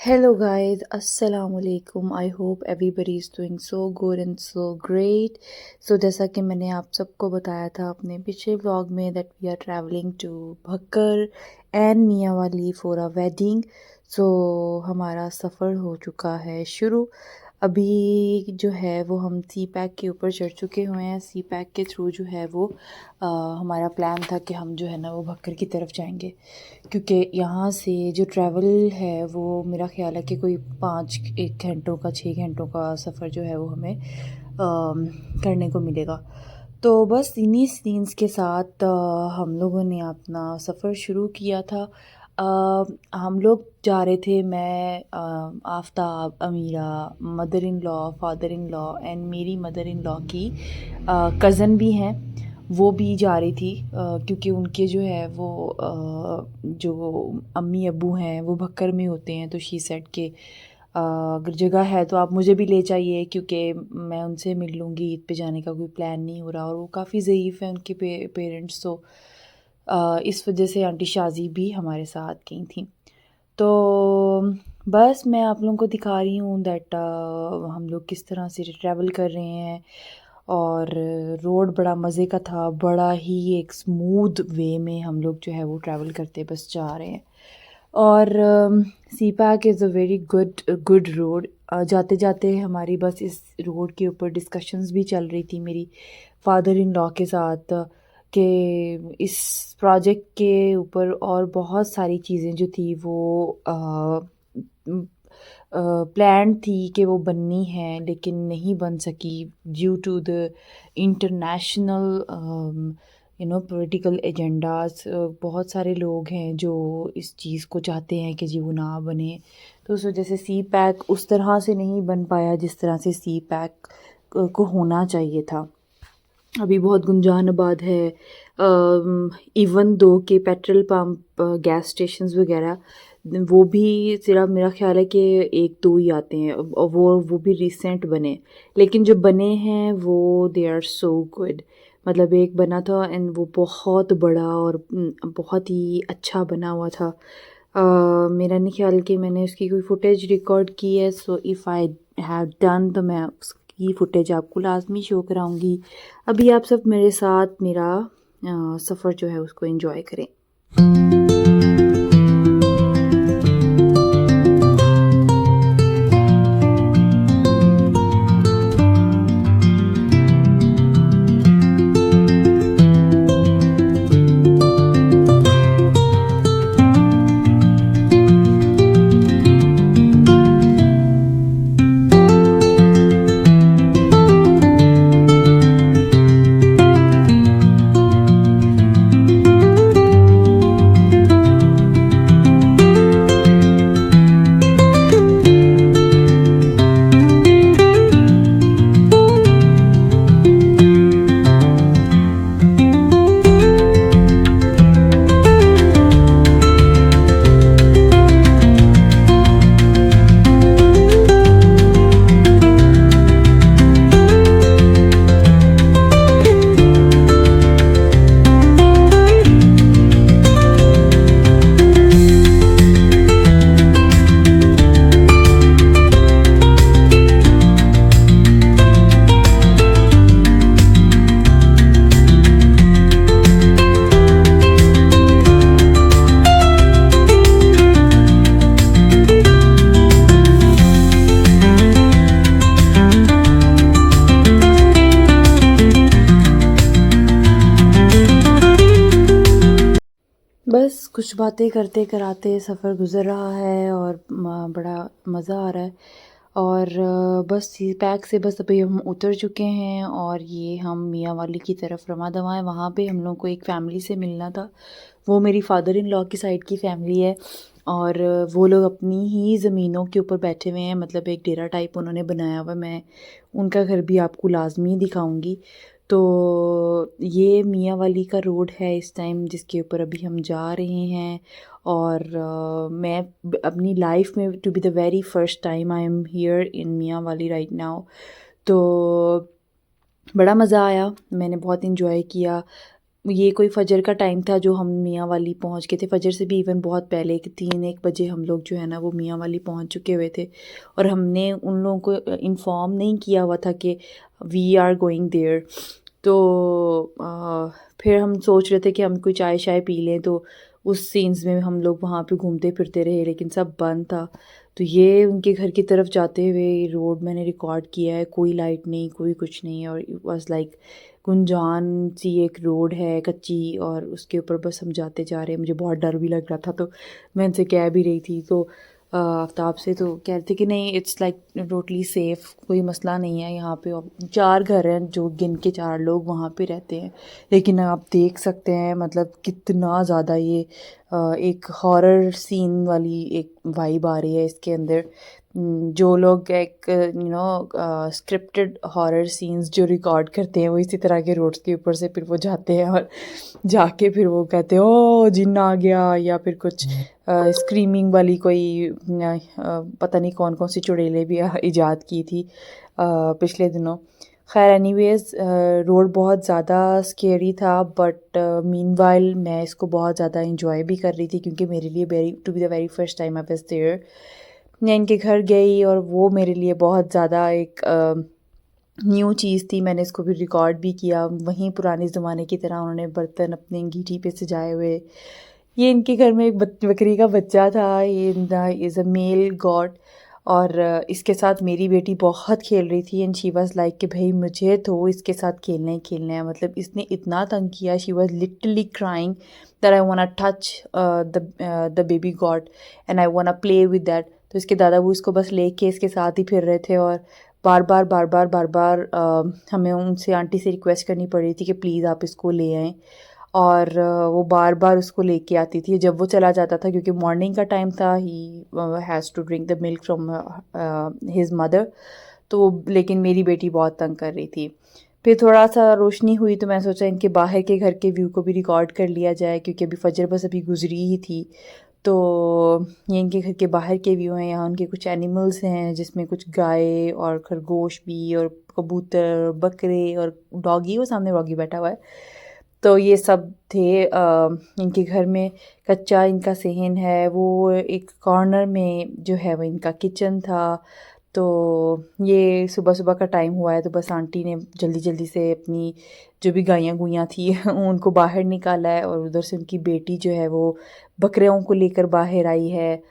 Hello guys, Assalamu alaikum. I hope everybody is doing so good and so great. So जैसा कि मैंने आप सबको बताया था अपने पिछले व्लॉग में that we are traveling to Bhakkar and Mianwali for a wedding. So हमारा सफ़र हो चुका है शुरू। अभी जो है वो हम सी पैक के ऊपर चढ़ चुके हुए हैं। सी पैक के थ्रू जो है वो हमारा प्लान था कि हम जो है ना वो भक्कर की तरफ जाएंगे, क्योंकि यहाँ से जो ट्रैवल है वो मेरा ख़्याल है कि कोई 1 घंटों का 6 घंटों का सफ़र जो है वो हमें करने को मिलेगा। तो बस इन्हीं सीन्स के साथ हम लोगों ने अपना सफ़र शुरू किया था। हम लोग जा रहे थे, मैं, Aftab, Amira, mother in law, father in law and मेरी मदर इन लॉ की कज़न भी हैं, वो भी जा रही थी, क्योंकि उनके जो है वो जो अम्मी अब्बू हैं वो भक्कर में होते हैं। तो शी सेड के अगर जगह है तो आप मुझे भी ले जाइए, क्योंकि मैं उनसे मिल लूँगी। ईद पे जाने का कोई प्लान नहीं हो रहा और वो काफ़ी ज़ईफ़ हैं उनके पेरेंट्स, तो इस वजह से आंटी शाजी भी हमारे साथ गई थी। तो बस मैं आप लोगों को दिखा रही हूँ दैट हम लोग किस तरह से ट्रैवल कर रहे हैं, और रोड बड़ा मज़े का था। बड़ा ही एक स्मूथ वे में हम लोग जो है वो ट्रैवल करते बस जा रहे हैं। और CPEC is a very good road. जाते जाते हमारी बस इस रोड के ऊपर डिस्कशंस भी चल रही थी मेरी फादर इन लॉ के साथ, कि इस प्रोजेक्ट के ऊपर और बहुत सारी चीज़ें जो थी वो प्लान थी कि वो बननी है, लेकिन नहीं बन सकी due to the international political agendas. बहुत सारे लोग हैं जो इस चीज़ को चाहते हैं कि जी वो ना बने, तो उस वजह से सी पैक उस तरह से नहीं बन पाया जिस तरह से सी पैक को होना चाहिए था। अभी बहुत गुंजान आबाद है, इवन दो के पेट्रोल पंप, गैस स्टेशंस वगैरह वो भी सिर्फ मेरा ख्याल है कि 1-2 ही आते हैं, और वो भी रिसेंट बने, लेकिन जो बने हैं वो दे आर सो गुड। मतलब एक बना था एंड वो बहुत बड़ा और बहुत ही अच्छा बना हुआ था। मेरा नहीं ख्याल कि मैंने उसकी कोई फुटेज रिकॉर्ड की है, so if I have done तो मैं उसकी फुटेज आपको लाजमी शो कराऊंगी। अभी आप सब मेरे साथ मेरा सफ़र जो है उसको एंजॉय करें। बस कुछ बातें करते कराते सफ़र गुज़र रहा है और बड़ा मज़ा आ रहा है। और बस सी पैक से बस अभी हम उतर चुके हैं और ये हम मियाँवाली की तरफ रवा दवा है। वहाँ पे हम लोग को एक फ़ैमिली से मिलना था, वो मेरी फादर इन लॉ की साइड की फ़ैमिली है, और वो लोग अपनी ही ज़मीनों के ऊपर बैठे हुए हैं, मतलब एक डेरा टाइप उन्होंने बनाया हुआ है। मैं उनका घर भी आपको लाजमी दिखाऊंगी। तो ये मियाँवाली का रोड है इस टाइम जिसके ऊपर अभी हम जा रहे हैं। और मैं अपनी लाइफ में to be the very first time I am here in Mianwali right now. तो बड़ा मज़ा आया, मैंने बहुत इन्जॉय किया। ये कोई फ़जर का टाइम था जो हम मियाँ वाली पहुँच गए थे। फ़जर से भी इवन बहुत पहले, कि 3-1 बजे हम लोग जो है ना वो मियाँ वाली पहुँच चुके हुए थे, और हमने उन लोगों को इन्फ़ॉर्म नहीं किया हुआ था कि वी आर गोइंग देयर। तो फिर हम सोच रहे थे कि हम कोई चाय शाय पी लें, तो उस सीन्स में हम लोग वहाँ पे घूमते फिरते रहे, लेकिन सब बंद था। तो ये उनके घर की तरफ जाते हुए रोड मैंने रिकॉर्ड किया है, कोई लाइट नहीं, कोई कुछ नहीं, और इट वाज लाइक गुंजान सी एक रोड है कच्ची, और उसके ऊपर बस हम जाते जा रहे हैं। मुझे बहुत डर भी लग रहा था, तो मैं उनसे कह भी रही थी, तो आफ्ताब से, तो कह रहे थे कि नहीं, इट्स लाइक टोटली सेफ़, कोई मसला नहीं है यहाँ पे। और 4 घर हैं जो गिन के 4 लोग वहाँ पे रहते हैं, लेकिन आप देख सकते हैं मतलब कितना ज़्यादा ये एक हॉरर सीन वाली एक वाइब आ रही है इसके अंदर। जो लोग एक स्क्रिप्टेड हॉरर सीन्स जो रिकॉर्ड करते हैं, वो इसी तरह के रोड्स के ऊपर से फिर वो जाते हैं, और जाके फिर वो कहते हैं ओ जिन्न आ गया, या फिर कुछ स्क्रीमिंग वाली कोई पता नहीं कौन कौन सी चुड़ैलें भी इजाद की थी पिछले दिनों। खैर एनीवेज, रोड बहुत ज़्यादा स्केरी था, बट मीनवाइल मैं इसको बहुत ज़्यादा इंजॉय भी कर रही थी, क्योंकि मेरे लिए very to be the very first time I was there. मैं इनके घर गई, और वो मेरे लिए बहुत ज़्यादा एक न्यू चीज़ थी। मैंने इसको भी रिकॉर्ड भी किया, वहीं पुराने ज़माने की तरह उन्होंने बर्तन अपने अंगीठी पे सजाए हुए। ये इनके घर में एक बकरी का बच्चा था, ये इज़ अ मेल गॉड, और इसके साथ मेरी बेटी बहुत खेल रही थी, एंड शी वाज लाइक कि भाई मुझे तो इसके साथ खेलना ही खेलना है। मतलब इसने इतना तंग किया, she was literally crying that I want to touch the baby God and I want to play with that. तो इसके दादा वो इसको बस लेके इसके साथ ही फिर रहे थे, और बार बार हमें उनसे, आंटी से रिक्वेस्ट करनी पड़ रही थी कि प्लीज़ आप इसको ले आएँ, और वो बार बार उसको लेके आती थी जब वो चला जाता था, क्योंकि मॉर्निंग का टाइम था, he has to drink the milk from his mother. तो लेकिन मेरी बेटी बहुत तंग कर रही थी। फिर थोड़ा सा रोशनी हुई, तो मैं सोचा इनके बाहर के घर के व्यू को भी रिकॉर्ड कर लिया जाए, क्योंकि अभी फजर बस अभी गुजरी ही थी। तो ये इनके घर के बाहर के व्यू हैं, यहाँ उनके कुछ एनिमल्स हैं जिसमें कुछ गाय और खरगोश भी, और कबूतर, बकरे, और डॉगी, वो सामने डॉगी बैठा हुआ है। तो ये सब थे इनके घर में। कच्चा इनका सेहन है, वो एक कॉर्नर में जो है वो इनका किचन था। तो ये सुबह सुबह का टाइम हुआ है, तो बस आंटी ने जल्दी जल्दी से अपनी जो भी गायें गुइयाँ थी उनको बाहर निकाला है, और उधर से उनकी बेटी जो है वो बकरियों को लेकर बाहर आई है।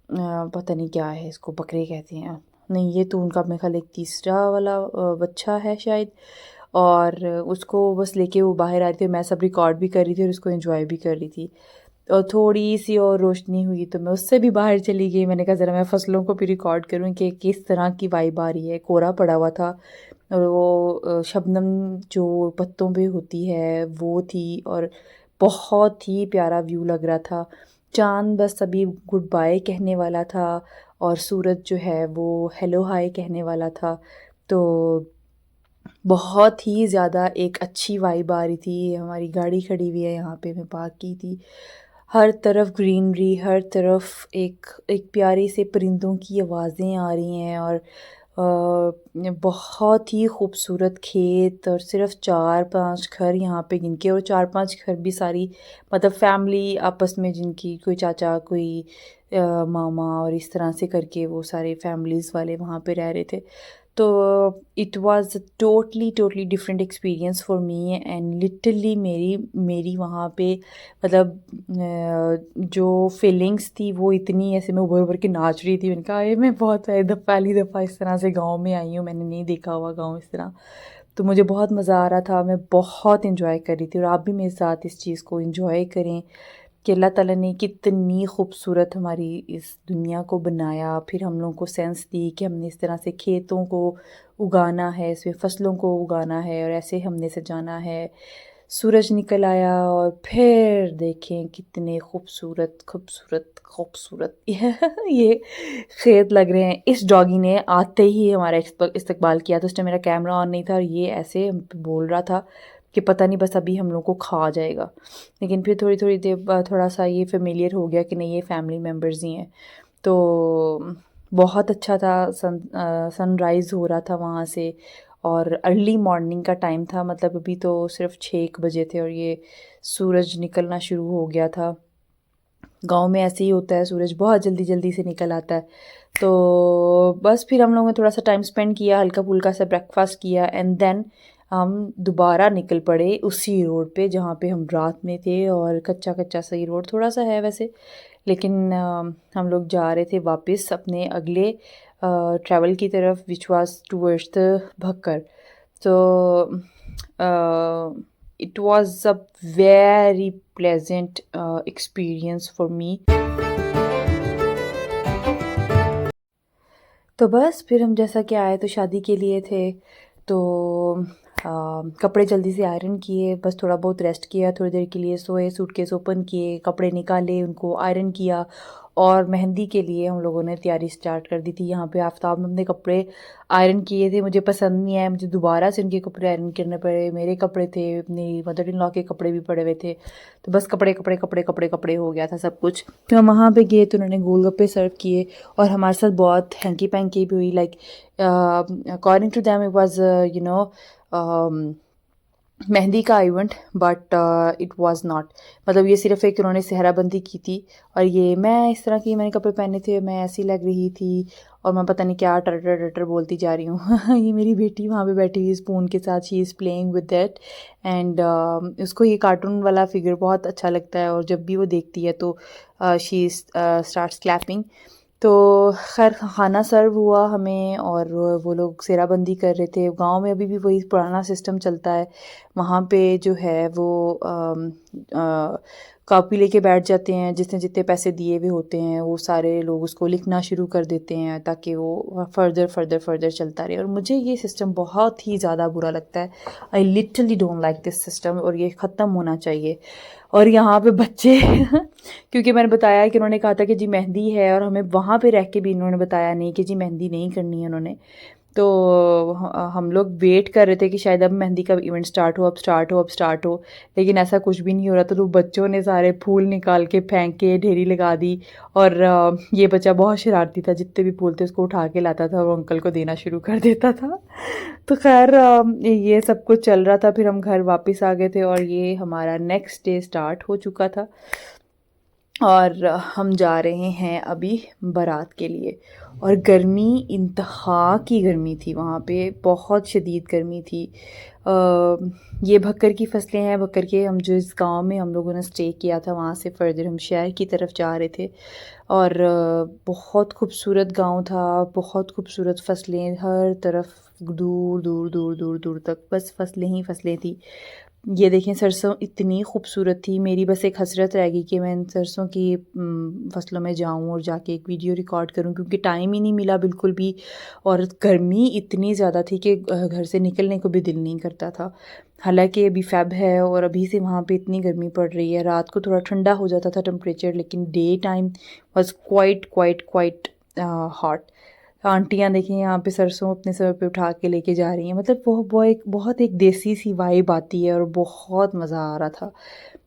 पता नहीं क्या है, इसको बकरे कहते हैं, नहीं ये तो उनका मेरे ख्याल एक तीसरा वाला बच्चा है शायद। और उसको बस लेके वो बाहर आ रही थी, मैं सब रिकॉर्ड भी कर रही थी और उसको एंजॉय भी कर रही थी। और थोड़ी सी और रोशनी हुई तो मैं उससे भी बाहर चली गई। मैंने कहा ज़रा मैं फ़सलों को भी रिकॉर्ड करूँ कि किस तरह की वाइब आ रही है। कोहरा पड़ा हुआ था, और वो शबनम जो पत्तों पे होती है वो थी, और बहुत ही प्यारा व्यू लग रहा था। चाँद बस अभी गुड बाय कहने वाला था, और सूरज जो है वो हेलो हाय कहने वाला था। तो बहुत ही ज़्यादा एक अच्छी वाइब आ रही थी। हमारी गाड़ी खड़ी हुई है यहाँ पे, मैं पार्क की थी। हर तरफ ग्रीनरी, हर तरफ एक एक प्यारे से परिंदों की आवाज़ें आ रही हैं, और बहुत ही खूबसूरत खेत, और सिर्फ 4-5 घर यहाँ पे गिनके, और 4-5 घर भी सारी मतलब फैमिली आपस में, जिनकी कोई चाचा, कोई मामा, और इस तरह से करके वो सारे फैमिलीज़ वाले वहाँ पे रह रहे थे। तो it was totally totally different experience for me, and literally मेरी मेरी वहाँ पे मतलब जो फीलिंग्स थी वो इतनी, ऐसे मैं उभर उभर के नाच रही थी। मैंने कहा ये मैं बहुत पहली दफ़ा इस तरह से गांव में आई हूँ, मैंने नहीं देखा हुआ गांव इस तरह। तो मुझे बहुत मज़ा आ रहा था, मैं बहुत इंजॉय कर रही थी, और आप भी मेरे साथ इस चीज़ को इंजॉय करें कि अल्लाह ताला ने कितनी खूबसूरत हमारी इस दुनिया को बनाया। फिर हम लोगों को सेंस दी कि हमने इस तरह से खेतों को उगाना है, इसमें फसलों को उगाना है, और ऐसे हमने सजाना है। सूरज निकल आया, और फिर देखें कितने खूबसूरत खूबसूरत खूबसूरत ये खेत लग रहे हैं। इस डॉगी ने आते ही हमारा इस्तकबाल किया, तो उस टाइम मेरा कैमरा ऑन नहीं था, और ये ऐसे हम पे बोल रहा था कि पता नहीं बस अभी हम लोग को खा जाएगा। लेकिन फिर थोड़ी थोड़ी देर बाद थोड़ा सा ये फेमिलियर हो गया कि नहीं, ये फैमिली मेम्बर्स ही हैं। तो बहुत अच्छा था। सनराइज़ हो रहा था वहाँ से, और अर्ली मॉर्निंग का टाइम था, मतलब अभी तो सिर्फ 6 बजे थे और ये सूरज निकलना शुरू हो गया था। गांव में ऐसे ही होता है, सूरज बहुत जल्दी जल्दी से निकल आता है। तो बस फिर हम लोगों ने थोड़ा सा टाइम स्पेंड किया, हल्का फुल्का सा ब्रेकफास्ट किया एंड देन हम दोबारा निकल पड़े उसी रोड पे जहाँ पे हम रात में थे। और कच्चा कच्चा सही रोड थोड़ा सा है वैसे, लेकिन हम लोग जा रहे थे वापस अपने अगले ट्रैवल की तरफ, which was towards the Bhakkar. तो it was a very pleasant experience for me. तो बस फिर हम जैसा कि आए तो शादी के लिए थे, तो कपड़े जल्दी से आयरन किए, बस थोड़ा बहुत रेस्ट किया, थोड़ी देर के लिए सोए, सूटकेस ओपन किए, कपड़े निकाले, उनको आयरन किया और मेहंदी के लिए हम लोगों ने तैयारी स्टार्ट कर दी थी। यहाँ पे आफ्ताब में अपने कपड़े आयरन किए थे, मुझे पसंद नहीं आया, मुझे दोबारा से उनके कपड़े आयरन करने पड़े। मेरे कपड़े थे, अपनी मदर इन लॉ के कपड़े भी पड़े हुए थे, तो बस कपड़े कपड़े कपड़े कपड़े कपड़े हो गया था सब कुछ। फिर हम वहाँ पे गए तो उन्होंने गोलगप्पे सर्व किए और हमारे साथ बहुत हैंकी पैंकी भी हुई। Like according to them it was you know mehndi का event, but it was not, मतलब ये सिर्फ एक उन्होंने सेहराबंदी की थी। और ये मैं इस तरह की मैंने कपड़े पहने थे, मैं ऐसी लग रही थी और मैं पता नहीं क्या टटर टटर बोलती जा रही हूँ। ये मेरी बेटी वहाँ पे बैठी हुई स्पून के साथ, she is playing with that and उसको ये कार्टून वाला फिगर बहुत अच्छा लगता है और जब भी वो देखती है तो शी स्टार्ट्स क्लैपिंग। तो खैर खाना सर्व हुआ हमें और वो लोग सेहराबंदी कर रहे थे। गांव में अभी भी वही पुराना सिस्टम चलता है, वहाँ पे जो है वो कॉपी लेके बैठ जाते हैं, जिसने जितने पैसे दिए हुए होते हैं वो सारे लोग उसको लिखना शुरू कर देते हैं ताकि वो फर्दर फर्दर फर्दर चलता रहे। और मुझे ये सिस्टम बहुत ही ज़्यादा बुरा लगता है, I literally don't like this system और ये ख़त्म होना चाहिए। और यहाँ पे बच्चे क्योंकि मैंने बताया कि उन्होंने कहा था कि जी मेहंदी है और हमें वहाँ पे रह के भी इन्होंने बताया नहीं कि जी मेहंदी नहीं करनी है उन्होंने। तो हम लोग वेट कर रहे थे कि शायद अब मेहंदी का इवेंट स्टार्ट हो, अब स्टार्ट हो, अब स्टार्ट हो, लेकिन ऐसा कुछ भी नहीं हो रहा था। तो बच्चों ने सारे फूल निकाल के फेंक के ढेरी लगा दी और ये बच्चा बहुत शरारती था, जितने भी फूल थे उसको उठा के लाता था और अंकल को देना शुरू कर देता था। तो खैर ये सब कुछ चल रहा था, फिर हम घर वापस आ गए थे और ये हमारा नेक्स्ट डे स्टार्ट हो चुका था और हम जा रहे हैं अभी बारात के लिए। और गर्मी इंतहा की गर्मी थी वहाँ पे, बहुत शदीद गर्मी थी। ये भक्कर की फसलें हैं, भक्कर के हम जो इस गांव में हम लोगों ने स्टे किया था वहाँ से फर्दर हम शहर की तरफ जा रहे थे और बहुत खूबसूरत गांव था, बहुत खूबसूरत फसलें हर तरफ, दूर दूर दूर दूर दूर तक बस फसलें ही फसलें थी। ये देखें सरसों इतनी खूबसूरत थी, मेरी बस एक हसरत रह गई कि मैं इन सरसों की फसलों में जाऊं और जाके एक वीडियो रिकॉर्ड करूं, क्योंकि टाइम ही नहीं मिला बिल्कुल भी और गर्मी इतनी ज़्यादा थी कि घर से निकलने को भी दिल नहीं करता था। हालांकि अभी फ़ेब है और अभी से वहाँ पे इतनी गर्मी पड़ रही है, रात को थोड़ा ठंडा हो जाता था टेम्परेचर, लेकिन day time was quite quite quite hot. आंटियाँ देखिए यहाँ पे सरसों अपने सर पे उठा के लेके जा रही हैं, मतलब वो बहुत एक देसी सी वाइब आती है और बहुत मज़ा आ रहा था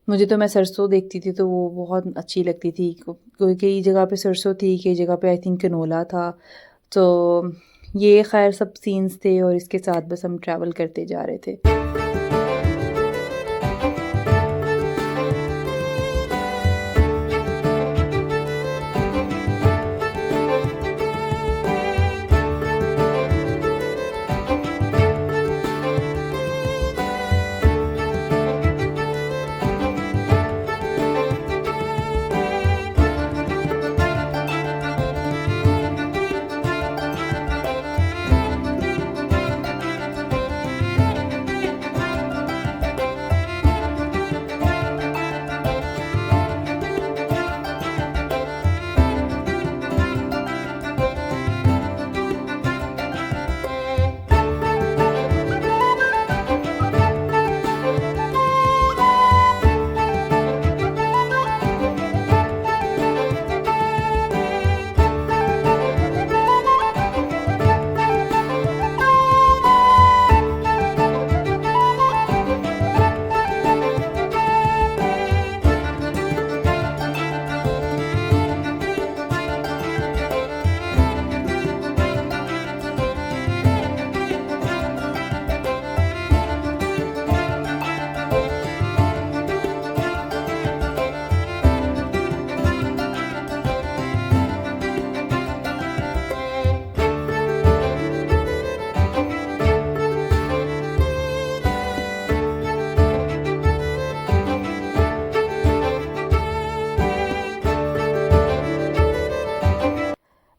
मुझे। तो मैं सरसों देखती थी तो वो बहुत अच्छी लगती थी, कोई कई जगह पे सरसों थी, कई जगह पे आई थिंक कनोला था। तो ये खैर सब सीन्स थे और इसके साथ बस हम ट्रैवल करते जा रहे थे।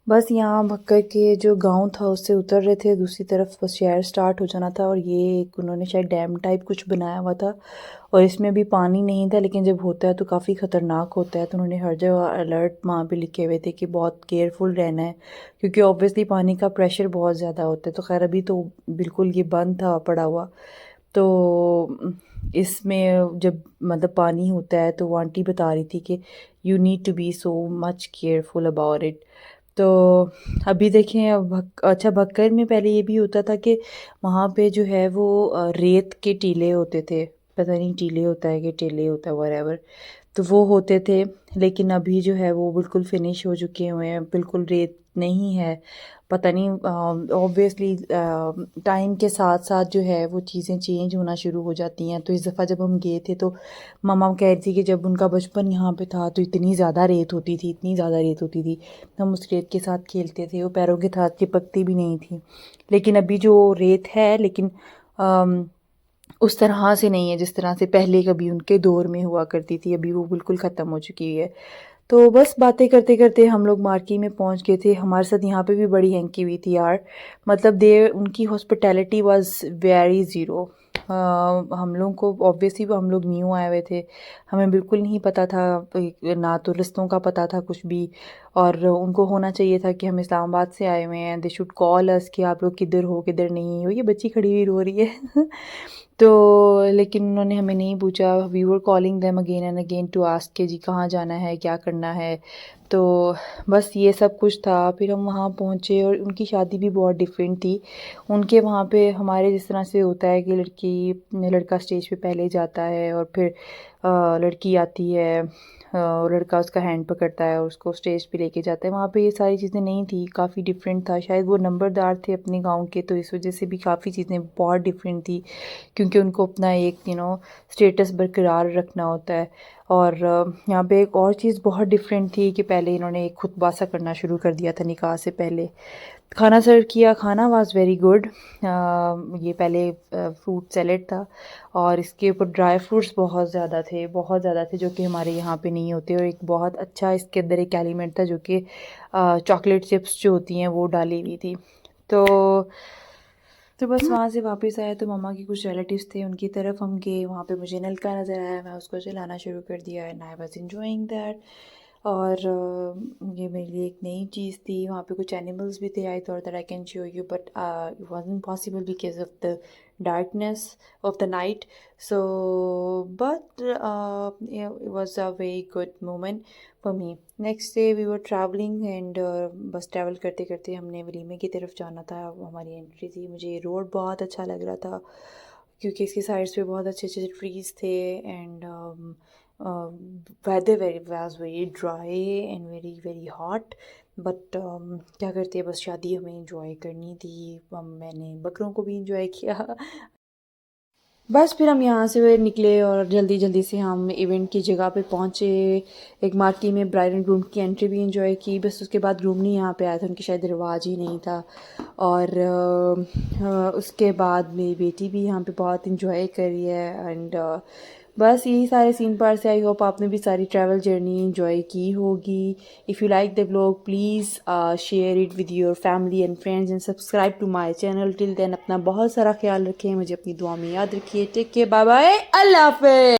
बस यहाँ भक्कर के जो गांव था उससे उतर रहे थे, दूसरी तरफ बस शहर स्टार्ट हो जाना था। और ये एक उन्होंने शायद डैम टाइप कुछ बनाया हुआ था और इसमें भी पानी नहीं था, लेकिन जब होता है तो काफ़ी ख़तरनाक होता है। तो उन्होंने हर जगह अलर्ट वहाँ पे लिखे हुए थे कि बहुत केयरफुल रहना है, क्योंकि ऑब्वियसली पानी का प्रेशर बहुत ज़्यादा होता है। तो खैर अभी तो बिल्कुल ये बंद था पड़ा हुआ। तो इसमें जब मतलब पानी होता है तो वो आंटी बता रही थी कि you need to be so much careful about it. तो अभी देखें, अब अच्छा भक्कर में पहले ये भी होता था कि वहाँ पे जो है वो रेत के टीले होते थे, पता नहीं टीले होता है कि टीले होता है वरेवर, तो वो होते थे। लेकिन अभी जो है वो बिल्कुल फिनिश हो चुके हुए हैं, बिल्कुल रेत नहीं है। पता नहीं, ऑब्वियसली टाइम के साथ साथ जो है वो चीज़ें चेंज होना शुरू हो जाती हैं। तो इस दफ़ा जब हम गए थे तो मम्मा कह रही थी कि जब उनका बचपन यहाँ पे था तो इतनी ज़्यादा रेत होती थी, इतनी ज़्यादा रेत होती थी, हम उस रेत के साथ खेलते थे, वो पैरों के साथ चिपकती भी नहीं थी। लेकिन अभी जो रेत है, लेकिन उस तरह से नहीं है जिस तरह से पहले कभी उनके दौर में हुआ करती थी, अभी वो बिल्कुल ख़त्म हो चुकी है। तो बस बातें करते करते हम लोग मार्की में पहुंच गए थे। हमारे साथ यहाँ पे भी बड़ी हैंकी हुई थी यार, मतलब दे उनकी हॉस्पिटैलिटी वाज वेरी ज़ीरो। हम लोग को ऑब्वियसली वो हम लोग न्यू आए हुए थे, हमें बिल्कुल नहीं पता था, ना तो रिश्तों का पता था कुछ भी। और उनको होना चाहिए था कि हम इस्लामाबाद से आए हुए हैं, दे शुड कॉल अस कि आप लोग किधर हो किधर नहीं हो। ये बच्ची खड़ी हुई रो रही है तो लेकिन उन्होंने हमें नहीं पूछा। We were calling them again and again to ask के जी कहाँ जाना है, क्या करना है। तो बस ये सब कुछ था। फिर हम वहाँ पहुँचे और उनकी शादी भी बहुत डिफरेंट थी। उनके वहाँ पे हमारे जिस तरह से होता है कि लड़का स्टेज पे पहले जाता है और फिर लड़की आती है, लड़का उसका हैंड पकड़ता है और उसको स्टेज पे लेके जाता है। वहाँ पे ये सारी चीज़ें नहीं थी, काफ़ी डिफरेंट था। शायद वो नंबरदार थे अपने गांव के, तो इस वजह से भी काफ़ी चीज़ें बहुत डिफरेंट थी, क्योंकि उनको अपना एक स्टेटस बरकरार रखना होता है। और यहाँ पे एक और चीज़ बहुत डिफरेंट थी कि पहले इन्होंने एक खुतबा सा करना शुरू कर दिया था निकाह से पहले। खाना सर्व किया, खाना वाज वेरी गुड। ये पहले फ्रूट सैलेड था और इसके ऊपर ड्राई फ्रूट्स बहुत ज़्यादा थे, बहुत ज़्यादा थे, जो कि हमारे यहाँ पे नहीं होते। और एक बहुत अच्छा इसके अंदर एक एलिमेंट था जो कि चॉकलेट चिप्स जो होती हैं वो डाली हुई थी। तो बस वहाँ से वापस आए तो मम्मा के कुछ रिलेटिव्स थे, उनकी तरफ हम गए। वहाँ पे मुझे नलका नज़र आया, मैं उसको चलाना शुरू कर दिया and I was enjoying that. और ये मेरे लिए एक नई चीज़ थी। वहाँ पे कुछ एनिमल्स भी थे, I thought that I can show you, but it wasn't possible because of the darkness of the night. So but yeah, it was a very good moment for me. Next day we were traveling and बस travel करते करते हमने वलीमे की तरफ जाना था, वो हमारी एंट्री थी। मुझे ये रोड बहुत अच्छा लग रहा था क्योंकि इसकी साइड्स पे बहुत अच्छे अच्छे ट्रीज़ थे and weather very was very dry and very very hot. But क्या करते हैं, बस शादी हमें इंजॉय करनी थी। मैंने बकरों को भी इंजॉय किया। बस फिर हम यहाँ से निकले और जल्दी जल्दी से हम इवेंट की जगह पे पहुँचे। एक मार्की में ब्राइड एंड ग्रूम की एंट्री भी इंजॉय की। बस उसके बाद ग्रूम नहीं यहाँ पे आया था, उनकी शायद रिवाज ही नहीं था। और उसके बाद मेरी बेटी भी यहाँ पे बहुत इंजॉय करी है एंड बस यही सारे सीन पार से। आई होप आपने भी सारी ट्रैवल जर्नी इंजॉय की होगी। If you like the vlog please share it with your family and friends and subscribe to my channel. Till then अपना बहुत सारा ख्याल रखें, मुझे अपनी दुआ में याद रखिए। टेक केयर, बाय बाय, अल्लाह हाफ़िज़।